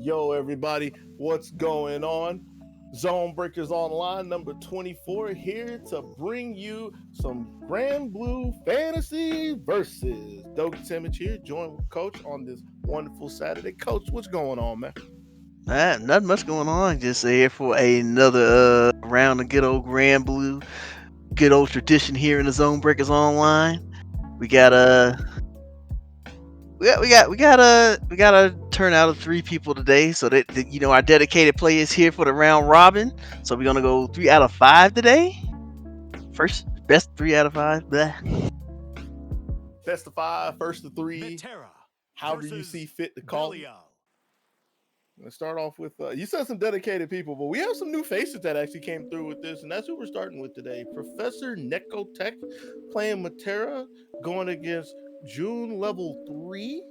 Yo, everybody, what's going on? ZoneBreakers Online number 24 here to bring you some Granblue Fantasy Versus. Doug Timmich here, joined with Coach on this wonderful Saturday. Coach, what's going on, man? Not much going on. Just here for another round of good old Granblue, good old tradition here in the Zone Breakers Online. We got we got a turnout of three people today. So that our dedicated players here for the round robin. So we're gonna go 3 out of 5 today. First best 3 out of 5. Blah. Best of five, first of three, however you see fit to call it. Let's start off with you said some dedicated people, but we have some new faces that actually came through with this, and that's who we're starting with today. Professor Necotech playing Matera, going against June level 3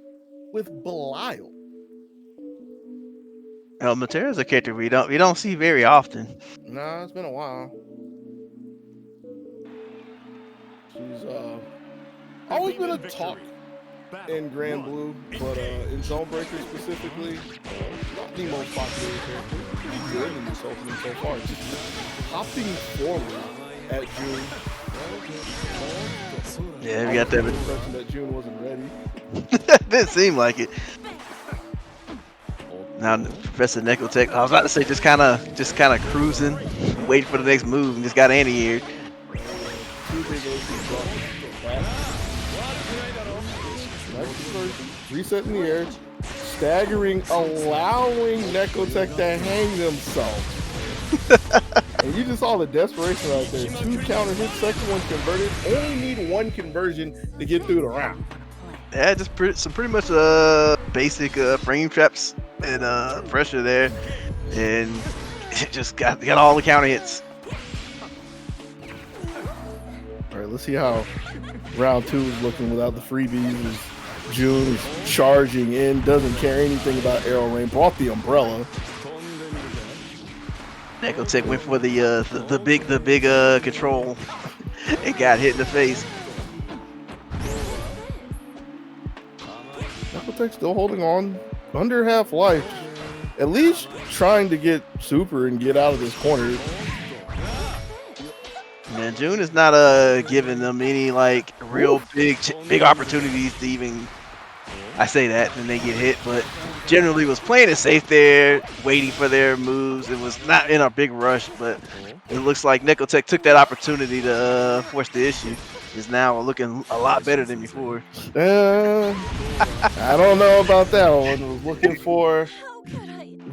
with Belial. Matera's a character we don't see very often. Nah, it's been a while. She's always been a talk in Granblue, but in Zonebreaker specifically, not the most popular character. Pretty good in this opening so far. Just hopping forward at June. Yeah, we I got was under that. the impression that June wasn't ready. Didn't seem like it. Now Professor Necotech, I was about to say just kind of cruising, waiting for the next move, and just got anti-aired. Two big aces brought back. Nice conversion. Reset in the air. Staggering, allowing Necotech to hang themselves. And you just saw the desperation right there. Two counter hits, second one converted. Only need one conversion to get through the round. Yeah, just pretty much basic frame traps and pressure there, and it just got all the counter hits. All right, let's see how round two is looking without the freebies. As June is charging in, doesn't care anything about arrow rain. Brought the umbrella. Necotech went for the big control and got hit in the face. Necotech still holding on, under half life. At least trying to get super and get out of this corner. Man, June is not giving them any like real big opportunities to even. I say that and they get hit, but generally was playing it safe there, waiting for their moves. It was not in a big rush, but it looks like Necotech took that opportunity to force the issue. Is now looking a lot better than before. I don't know about that one. I was looking for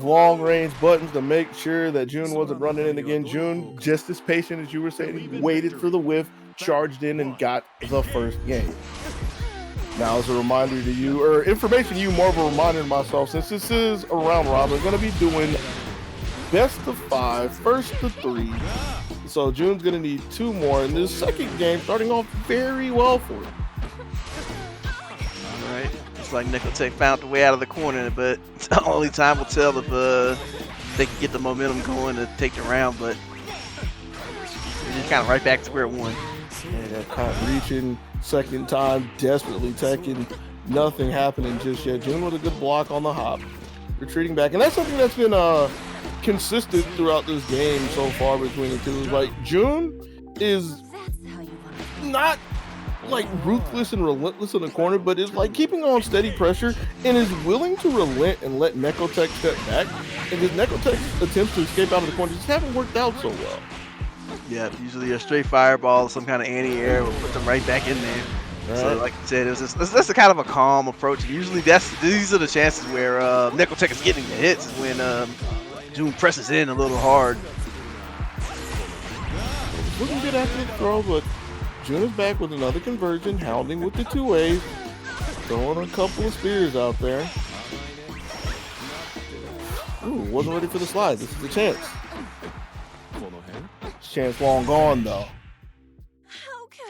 long range buttons to make sure that June wasn't running in again. June, just as patient as you were saying, waited for the whiff, charged in, and got the first game. Now, as a reminder to you, or information to you, more of a reminder to myself, since this is a round robin, I'm going to be doing best of 5, first to 3. So June's going to need 2 more in this second game, starting off very well for him. All right, it's like Necotech found the way out of the corner, but only time will tell if they can get the momentum going to take the round. But they're just kind of right back to where it won. And that caught reaching second time, desperately teching, nothing happening just yet. June with a good block on the hop, retreating back, and that's something that's been consistent throughout this game so far between the two. Like June is not like ruthless and relentless in the corner, but is like keeping on steady pressure and is willing to relent and let Necotech step back. And his Necotech's attempts to escape out of the corner just haven't worked out so well. Yeah, usually a straight fireball, some kind of anti-air will put them right back in there. Right. So, like you said, that's a kind of a calm approach. Usually, these are the chances where Necotech is getting the hits, is when June presses in a little hard. Looking good after the throw, but June is back with another conversion, hounding with the 2As, throwing a couple of spears out there. Ooh, wasn't ready for the slide. This is the chance. Chance long gone though.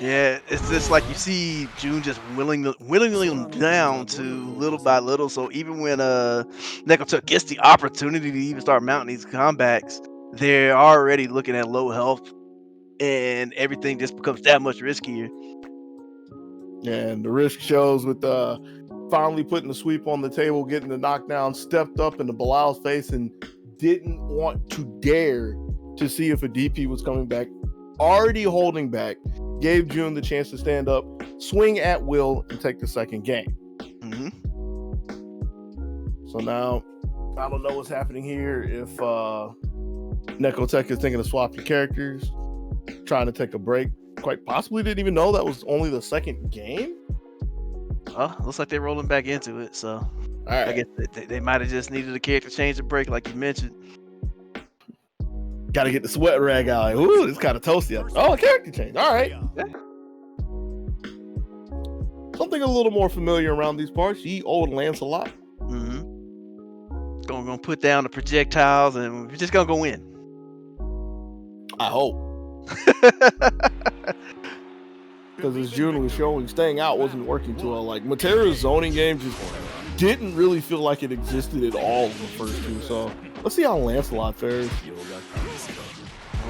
Yeah, it's just like you see June just willingly down to little by little. So even when Necotech gets the opportunity to even start mounting these comebacks, they're already looking at low health, and everything just becomes that much riskier. And the risk shows with finally putting the sweep on the table, getting the knockdown, stepped up into Bilal's face and didn't want to dare to see if a DP was coming back. Already holding back, gave June the chance to stand up, swing at will, and take the second game. Mm-hmm. So now, I don't know what's happening here. If Nekotech is thinking of swapping characters, trying to take a break, quite possibly didn't even know that was only the second game. Well, looks like they're rolling back into it. So All right. I guess they might have just needed a character change to break, like you mentioned. Got to get the sweat rag out. Like, ooh, it's kind of toasty. Oh, a character change. All right. Yeah. Something a little more familiar around these parts. Ye old Lancelot. Mm-hmm. Gonna put down the projectiles and we're just gonna go in. I hope. Because as June was showing, staying out wasn't working too well. Like, Matera's zoning game just didn't really feel like it existed at all in the first two. So let's see how Lancelot fares.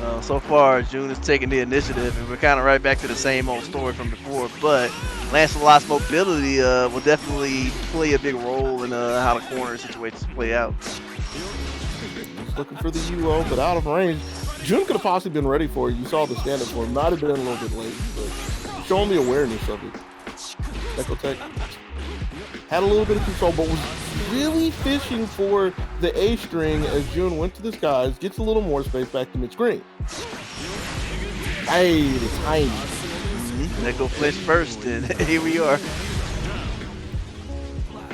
Well, so far, June is taking the initiative, and we're kind of right back to the same old story from before. But Lancelot's mobility will definitely play a big role in how the corner situations play out. He's looking for the UO, but out of range. June could have possibly been ready for it. You saw the stand-up for him. Might have been a little bit late, but showing the awareness of it. Nekotech had a little bit of control, but was really fishing for the A string as June went to the skies, gets a little more space back to mid-screen. Hey, the timing. Neko flinched first, and here we are.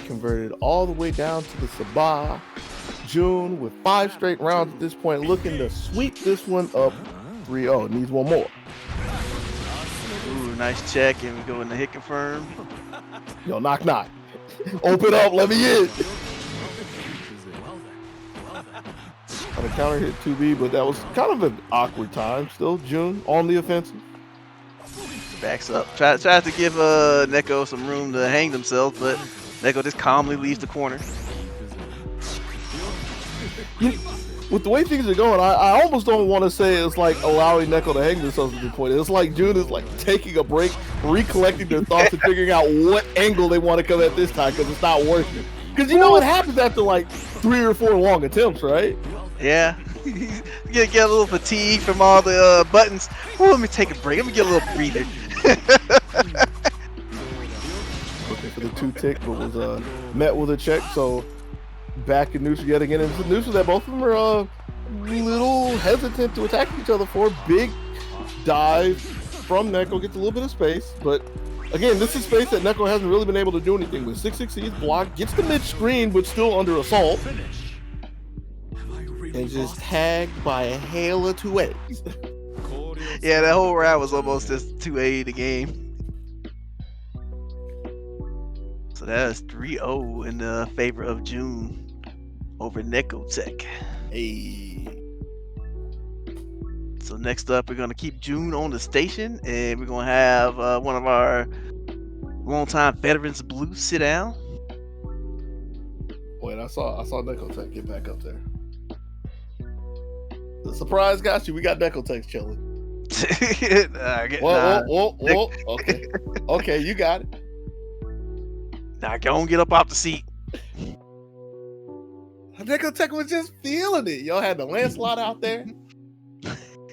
Converted all the way down to the Sabah. June with 5 straight rounds at this point, looking to sweep this one up 3-0. Needs one more. Ooh, nice check, and we go in the hit confirm. Yo, knock, knock. Open up, let me in. On a counter hit 2B, but that was kind of an awkward time. Still, June on the offensive. Backs up. Tries to give Neko some room to hang themselves, but Neko just calmly leaves the corner. With the way things are going, I almost don't want to say it's like allowing Neko to hang themselves at this point. It's like June is like taking a break, recollecting their thoughts, and figuring out what angle they want to come at this time because it's not working. Because you know it happens after like 3 or 4 long attempts, right? Yeah. get a little fatigue from all the buttons. Ooh, let me take a break. Let me get a little breather. Looking for the 2-tick, but was met with a check. So back in neutral yet again. And it's neutral that both of them are a little hesitant to attack each other for. Big dive from Neko, gets a little bit of space, but again, this is space that Neko hasn't really been able to do anything with. 6 succeeds, block, gets the mid-screen, but still under assault. And just tagged by a hail of 2As. Yeah, that whole round was almost just 2A the game. So that's 3-0 in the favor of June over Nekotech. Hey. So next up, we're gonna keep June on the station, and we're gonna have one of our longtime veterans, Blue, sit down. Wait, I saw Nekotech get back up there. The surprise got you. We got Nekotech chilling. Whoa. Okay. Okay, you got it. Now go and get up off the seat. Nekotech was just feeling it. Y'all had the Lancelot out there.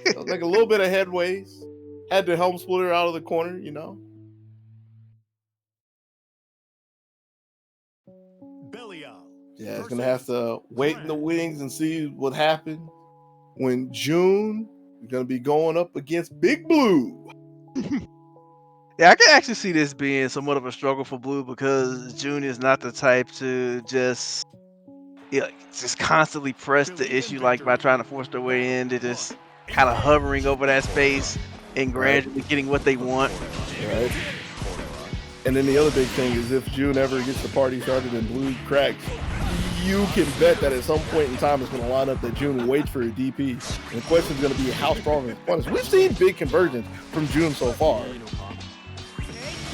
So like a little bit of headways. Had the helm splitter out of the corner, you know. Yeah, it's gonna have to wait in the wings and see what happens when June is gonna be going up against Big Blue. Yeah, I can actually see this being somewhat of a struggle for Blue because June is not the type to just constantly press the issue like by trying to force their way in. They're just kind of hovering over that space and gradually getting what they want. Right. And then the other big thing is if June ever gets the party started and Blue cracks, you can bet that at some point in time it's going to line up that June waits for a DP. And the question is going to be how strong his opponents. We've seen big conversions from June so far.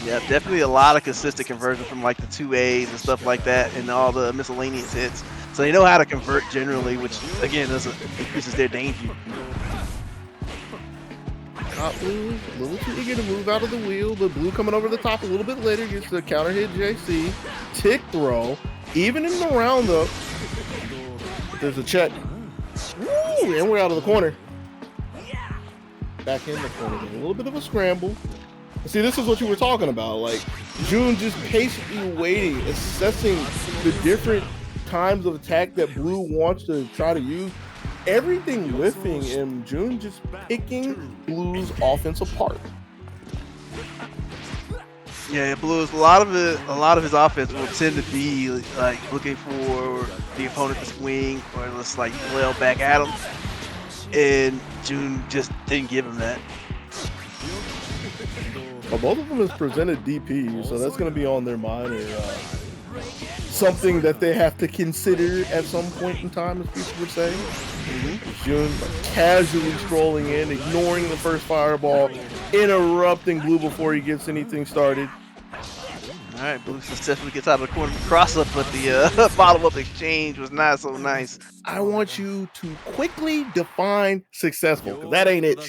Yeah, definitely a lot of consistent conversion from like the 2As and stuff like that and all the miscellaneous hits. So they know how to convert generally, which again increases their danger. top. Blue a little too eager to move out of the wheel, but Blue coming over the top a little bit later gets the counter hit JC. Tick throw. Even in the roundup, there's a check. Woo! And we're out of the corner. Back in the corner. A little bit of a scramble. See, this is what you were talking about. Like, June just patiently waiting, assessing the different times of attack that Blue wants to try to use. Everything whiffing, and June just picking Blue's offense apart. Yeah, Blues. A lot of his offense will tend to be like looking for the opponent to swing or just like flail back at him, and June just didn't give him that. Well, both of them has presented DP, so that's going to be on their mind, or something that they have to consider at some point in time, as people would say. June casually strolling in, ignoring the first fireball, interrupting Blue before he gets anything started. All right, Blue successfully gets out of the corner cross up, but the follow-up exchange was not so nice. I want you to quickly define successful, because that ain't it.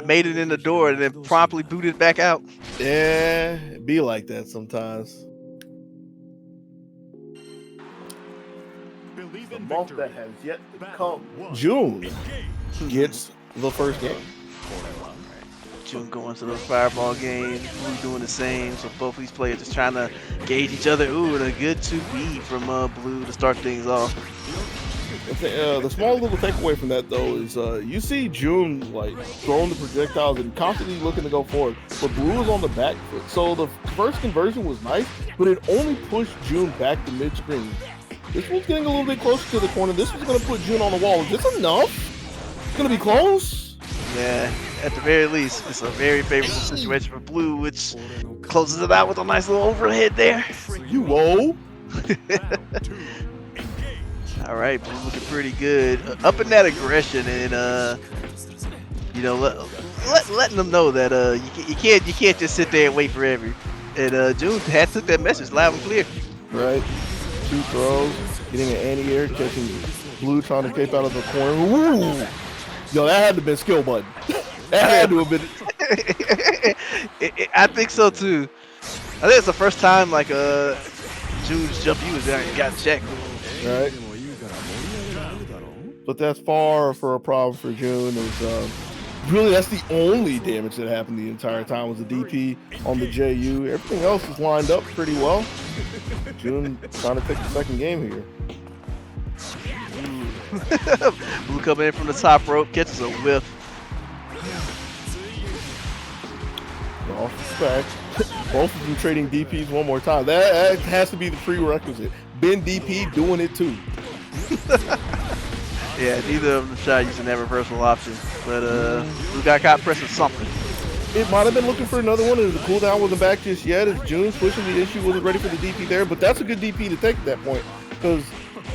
Made it in the door and then promptly booted back out. Yeah, it be like that sometimes. The month that has yet to come. June gets the first game. June going to those fireball games, Blue doing the same. So both of these players just trying to gauge each other. Ooh, and a good 2B from Blue to start things off. The small little takeaway from that, though, is you see June like throwing the projectiles and constantly looking to go forward, but Blue is on the back foot. So the first conversion was nice, but it only pushed June back to mid-screen. This one's getting a little bit closer to the corner. This one's going to put June on the wall. Is this enough? It's going to be close. Yeah, at the very least, it's a very favorable situation for Blue, which closes it out with a nice little overhead there. You whoa. All right, Blue looking pretty good. Up in that aggression and letting them know that you can't just sit there and wait forever. And June had took that message loud and clear. Right. 2 throws, getting an anti-air, catching Blue trying to escape out of the corner. Ooh. Yo, that had to have been skill button. That had to have been. I think so too. I think it's the first time like June's jump you was there and got checked. Right. But that's far for a problem for June. Is really that's the only damage that happened the entire time was the DP on the JU. Everything else is lined up pretty well. June trying to take the second game here. Blue coming in from the top rope, catches a whiff. Off the back. Both of them trading DPs one more time. That has to be the prerequisite. Ben DP doing it too. Yeah, neither of them tried using that reversal option, but Blue got caught pressing something. It might have been looking for another one, and the cooldown wasn't back just yet. As June's pushing the issue, wasn't ready for the DP there, but that's a good DP to take at that point, because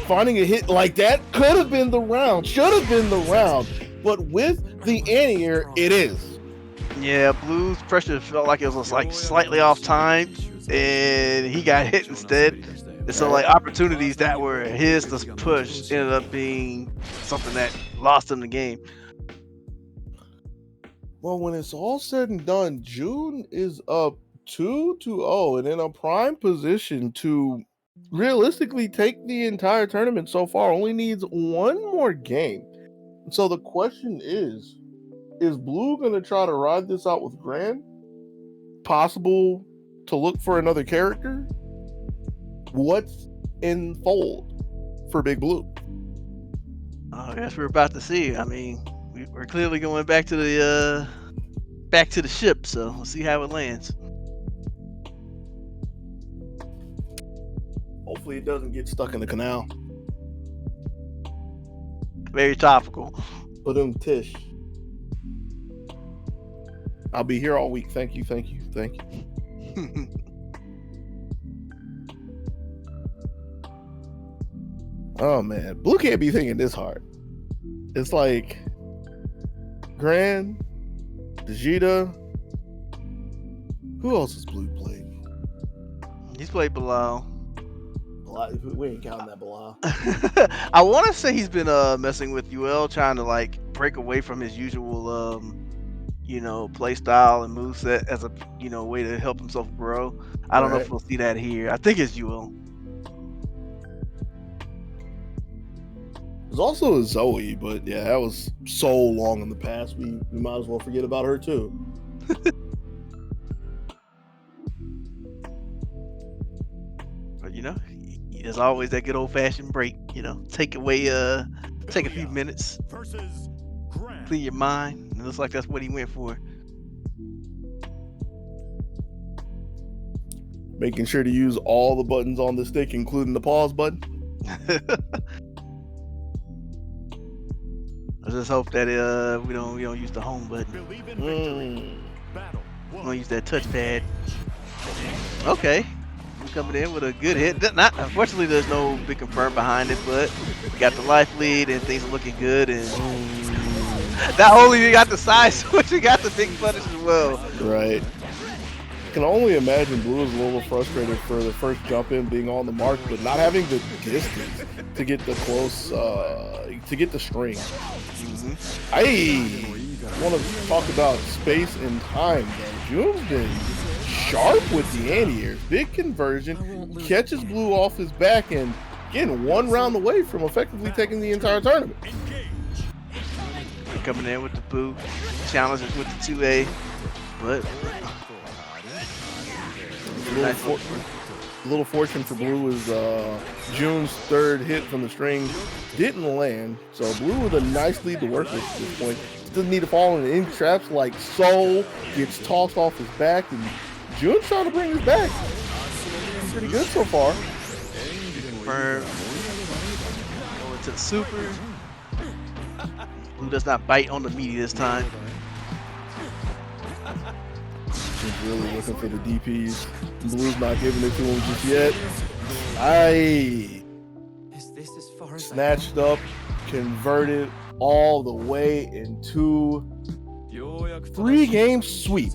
finding a hit like that could have been the round, should have been the round, but with the anti-air, it is. Yeah, Blue's pressure felt like it was like slightly off time, and he got hit instead. And so like opportunities that were his to push ended up being something that lost him the game. Well, when it's all said and done, June is up 2-0 and in a prime position to realistically take the entire tournament so far. Only needs one more game. So the question is Blue going to try to ride this out with Gran? Possible to look for another character? What's in fold for Big Blue? I guess we're about to see. I mean, we're clearly going back to the ship, so we'll see how it lands. Hopefully it doesn't get stuck in the canal. Very topical. Tish. I'll be here all week. Thank you. Oh man, Blue can't be thinking this hard. It's like Gran, Vegeta. Who else has Blue played? He's played Bilal. We ain't counting that Bilal. I want to say he's been messing with UL, trying to like break away from his usual play style and moveset as a way to help himself grow. I don't know if Right. we'll see that here. I think it's UL. There's also a Zoe, but yeah, that was so long in the past. We might as well forget about her too. But there's always that good old fashioned break. Take a few minutes, clean your mind. It looks like that's what he went for. Making sure to use all the buttons on the stick, including the pause button. I just hope that we don't use the home button. We don't use that touchpad. Okay, we're coming in with a good hit. Unfortunately, there's no big confirm behind it, but we got the life lead and things are looking good. And not only we got the side switch, we got the big punish as well. Right. I can only imagine Blue is a little frustrated for the first jump in being on the mark, but not having the distance to get the close, to get the string. I want to talk about space and time, though. June's been sharp with the anti-airs. Big conversion, catches Blue off his back, and getting one round away from effectively taking the entire tournament. Coming in with the boot, challenges with the 2A, but little fortune for Blue is June's third hit from the string didn't land, so Blue with a nice lead to work with at this point. Doesn't need to fall in traps like so. Gets tossed off his back, and June's trying to bring his back. Pretty good so far. Confirm. Going to the super. Blue does not bite on the meaty this time. He's really looking for the DPs. Blue's not giving it to him just yet. Snatched up, converted all the way into 3-game sweep.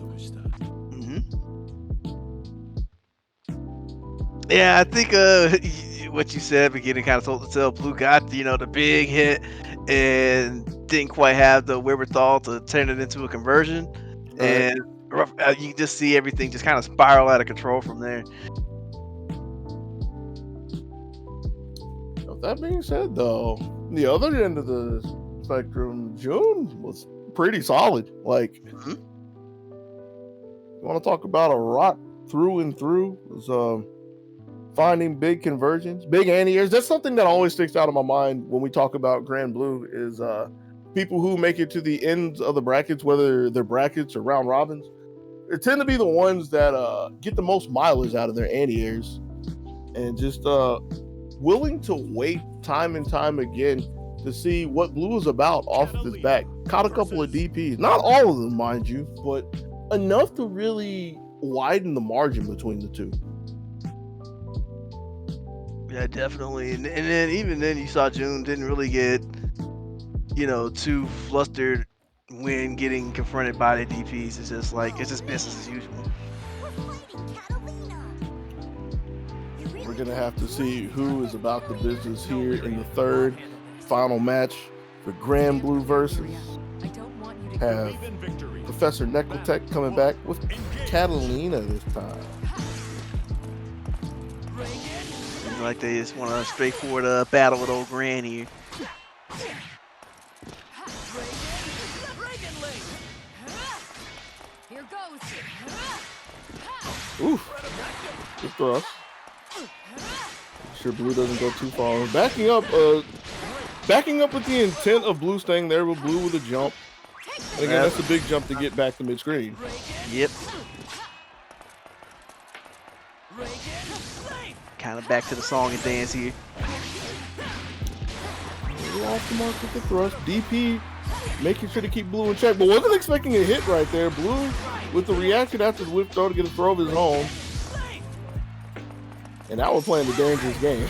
Yeah, I think what you said beginning kind of told the tale. Blue got the big hit and didn't quite have the wherewithal to turn it into a conversion, and you can just see everything just kind of spiral out of control from there. That being said, though, the other end of the spectrum, June was pretty solid. Like, you want to talk about a rock through and through? Was finding big conversions, big anti-airs. That's something that always sticks out of my mind when we talk about Granblue is people who make it to the ends of the brackets, whether they're brackets or round robins. They tend to be the ones that get the most mileage out of their anti-airs, and just willing to wait time and time again to see what Blue is about off of his back. Caught a couple of DPs, not all of them, mind you, but enough to really widen the margin between the two. Yeah, definitely. And then even then you saw June didn't really get, too flustered when getting confronted by the DPs. It's just business as usual. We're going to have to see who is about the business here in the third final match for Granblue versus have Professor Necrotech coming back with Catalina this time. Seems like they just want a straightforward battle with old Gran here. Oof. Good thrust. Sure Blue doesn't go too far. Backing up with the intent of Blue staying there, with Blue with a jump. And again, that's a big jump to get back to mid-screen. Yep. Kind of back to the song and dance here. Off the mark with the thrust. DP making sure to keep Blue in check, but wasn't expecting a hit right there. Blue with the reaction after the whip throw to get a throw of his own. And now we're playing the dangerous game.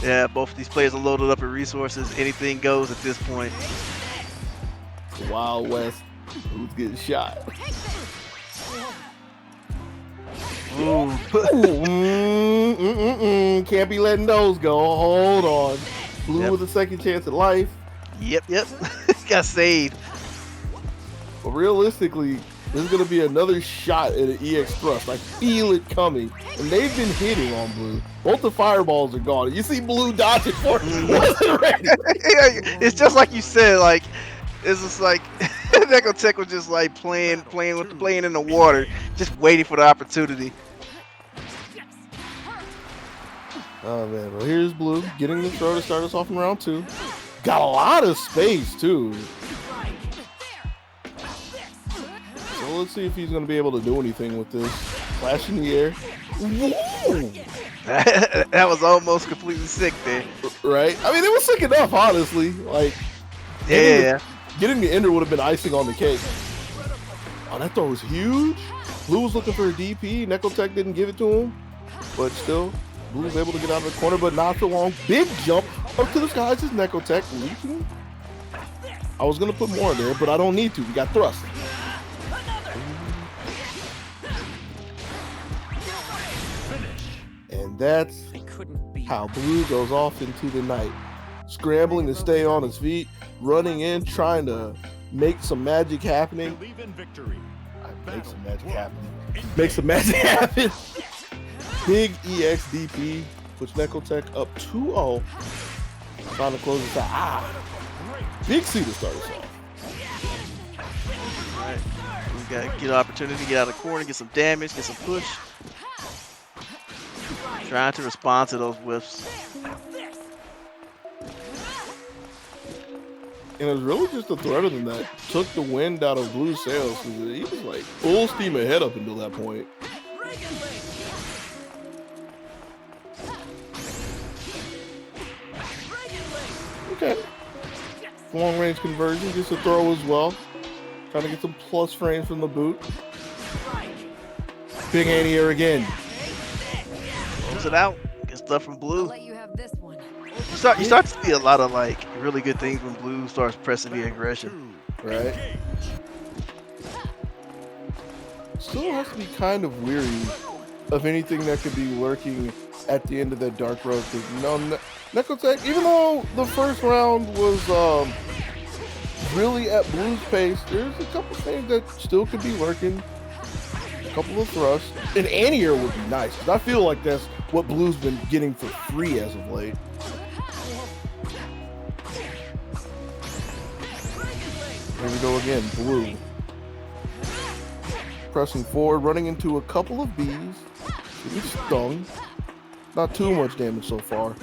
Yeah, both of these players are loaded up with resources. Anything goes at this point. The Wild West. Who's getting shot? Ooh. Can't be letting those go. Hold on. Blue Yep. with a second chance at life. Yep. Got saved. But realistically, this is going to be another shot at an EX thrust. I feel it coming. And they've been hitting on Blue. Both the fireballs are gone. You see Blue dodging for it. Wasn't ready. It's just like you said. Like it's just like Necotech was just like playing in the water, just waiting for the opportunity. Oh man, well here's Blue getting the throw to start us off in round 2. Got a lot of space too. So let's see if he's gonna be able to do anything with this. Flash in the air. Whoa! That was almost completely sick there. Right? I mean, it was sick enough, honestly. Like, Yeah. Getting the ender would have been icing on the cake. Oh, that throw was huge. Blue was looking for a DP. Necotech didn't give it to him, but still. Blue was able to get out of the corner, but not for long. Big jump up to the skies is Necotech leaping. I was going to put more there, but I don't need to. We got thrust. And that's how Blue goes off into the night. Scrambling to stay on his feet, running in, trying to make some magic happening. Make some magic happening. Make some magic happen. Big EXDP puts Necotech up 2-0. Trying to close this out. Big C to start us off. All right. We got to get an opportunity to get out of the corner, get some damage, get some push. Trying to respond to those whiffs. And it was really just the threat of them that took the wind out of Blue's sails. He was like full steam ahead up until that point. Okay. Long range conversion, gets a throw as well. Trying to get some plus frames from the boot. Big anti-air again. Close it out. Get stuff from Blue. I'll let you have this one. You start to see a lot of like really good things when Blue starts pressing the aggression. Right. Still has to be kind of weary of anything that could be lurking at the end of that dark road. Because Necotech, even though the first round was really at Blue's pace, there's a couple things that still could be lurking. A couple of thrusts. An anti-air would be nice, because I feel like that's what Blue's been getting for free as of late. Here we go again, Blue. Pressing forward, running into a couple of bees. Getting stung. Not too much damage so far.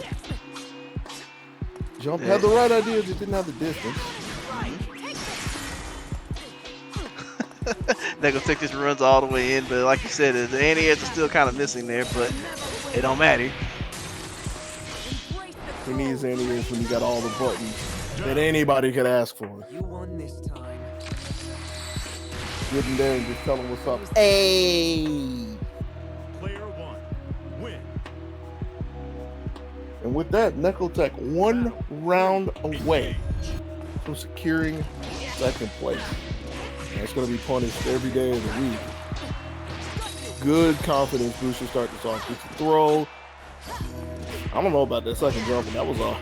Jump had the right idea, just didn't have the distance. Necotech just runs all the way in, but like you said, the anti-airs are still kind of missing there, but it don't matter. He needs anti-airs when you got all the buttons that anybody could ask for. You won this time. Get in there and just tell him what's up. Hey! Player one, win. And with that, Necotech 1 round away from securing second place. And it's going to be punished every day of the week. Good confidence boost to start this off. Gets a throw. I don't know about that second jump, but that was a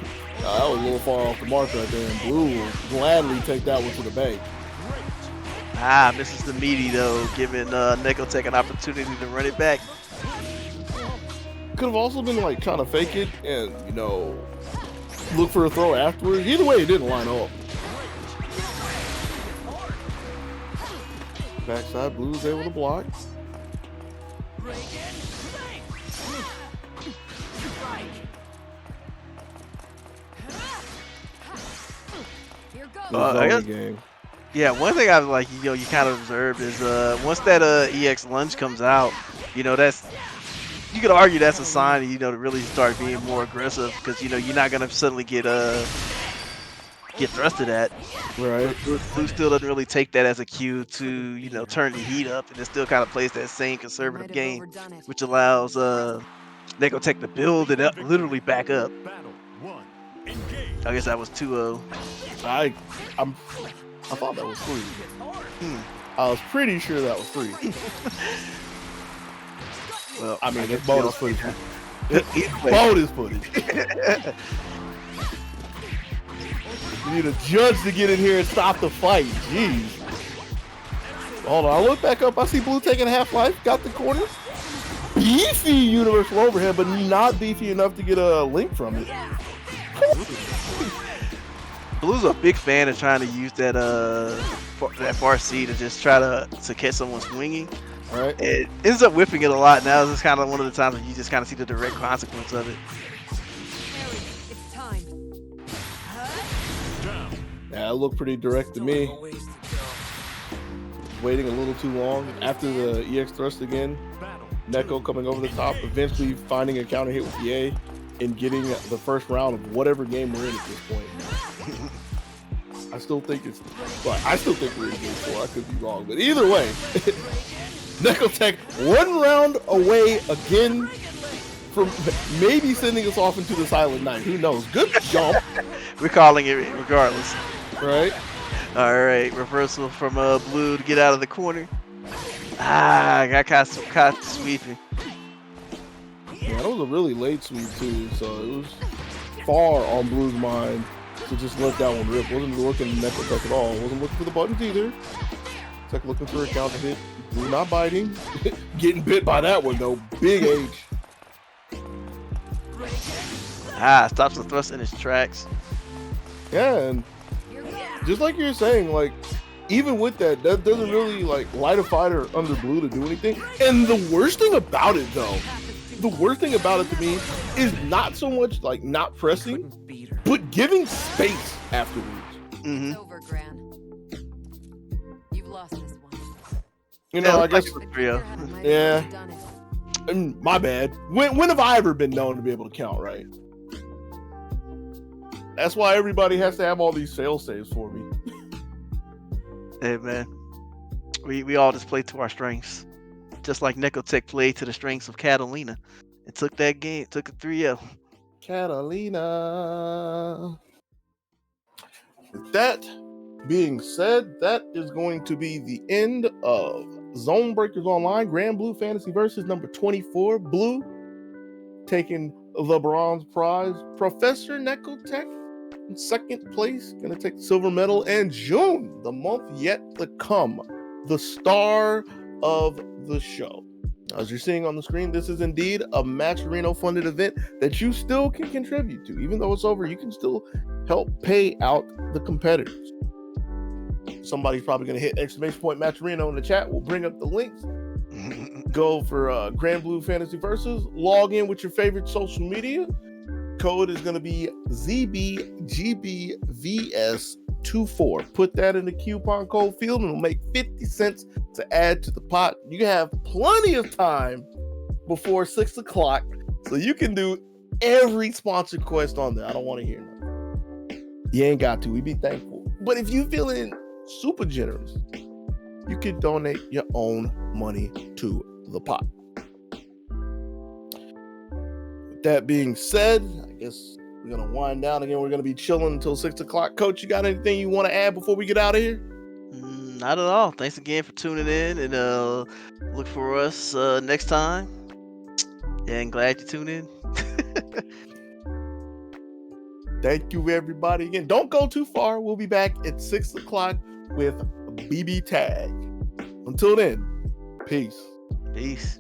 little far off the mark right there. And Blue will gladly take that one to the bank. Misses the meaty though, giving Necotech an opportunity to run it back. Could have also been like trying to fake it and, look for a throw afterwards. Either way, it didn't line up. Backside, Blue's able to block. Here goes. I guess- Game. Yeah, one thing I've like you kind of observed is once that EX lunge comes out, that's you could argue that's a sign to really start being more aggressive because you're not gonna suddenly get thrusted at. Right. Blue still doesn't really take that as a cue to turn the heat up, and it still kind of plays that same conservative game, which allows Necotech to build it up, literally back up. Battle one, engage. I guess that was 2-0. I thought that was 3. I was pretty sure that was 3. Well, I mean, guess it's bonus we footage. Either way. Bonus footage. You need a judge to get in here and stop the fight. Jeez. Hold on, I look back up. I see Blue taking Half-Life. Got the corner. Beefy universal overhead, but not beefy enough to get a link from it. Blue's a big fan of trying to use that that far C to just try to catch someone swinging. Right. It ends up whipping it a lot. Now this is kind of one of the times when you just kind of see the direct consequence of it. Harry, it's time. Down. Yeah, it looked pretty direct to me. Waiting a little too long after the EX thrust again. Battle. Neko coming over the top, eventually finding a counter hit with the A and getting the first round of whatever game we're in at this point. I still think it's, well, I still think we're in game 4. I could be wrong, but either way, Neko Tech 1 round away again from maybe sending us off into the Silent Night. Who knows? Good jump, We're calling it regardless. right? All right, reversal from Blue to get out of the corner. I got caught sweeping. Yeah, that was a really late sweep too, so it was far on Blue's mind to just let that one rip. Wasn't looking at Neko Tech at all. Wasn't looking for the buttons either. Tech looking for a counter hit. Blue not biting. Getting bit by that one though. Big H. Stops the thrust in his tracks. Yeah, and just like you're saying, like, even with that, that doesn't really like light a fighter under Blue to do anything. And the worst thing about it though, the worst thing about it to me is not so much like not pressing, but giving space afterwards. Mm-hmm. It's over, Gran. You've lost this one. You know, I guess, Yeah. my bad. When have I ever been known to be able to count right? That's why everybody has to have all these fail saves for me. Hey man, we all just play to our strengths, just like Neko Tech played to the strengths of Catalina, and took that game, took a 3-0. Catalina. With that being said, that is going to be the end of ZoneBreakers Online Granblue Fantasy Versus number 24. Blue taking the bronze prize. Professor Neko Tech in second place, gonna take the silver medal. And June, the month yet to come, the star of the show. As you're seeing on the screen, this is indeed a Match Reno funded event that you still can contribute to. Even though it's over, you can still help pay out the competitors. Somebody's probably going to hit exclamation point Match Reno in the chat. We'll bring up the links. Go for Granblue Fantasy Versus. Log in with your favorite social media. Code is going to be ZBGBVS24. Put that in the coupon code field and it'll make 50 cents to add to the pot. You have plenty of time before 6 o'clock, so you can do every sponsored quest on there. I don't want to hear nothing. You ain't got to. We'd be thankful. But if you feeling super generous, you can donate your own money to the pot. With that being said, I guess we're going to wind down again. We're going to be chilling until 6 o'clock. Coach, you got anything you want to add before we get out of here? Not at all. Thanks again for tuning in, and look for us next time. And glad you tuned in. Thank you, everybody. Again, don't go too far. We'll be back at 6 o'clock with BB Tag. Until then, peace. Peace.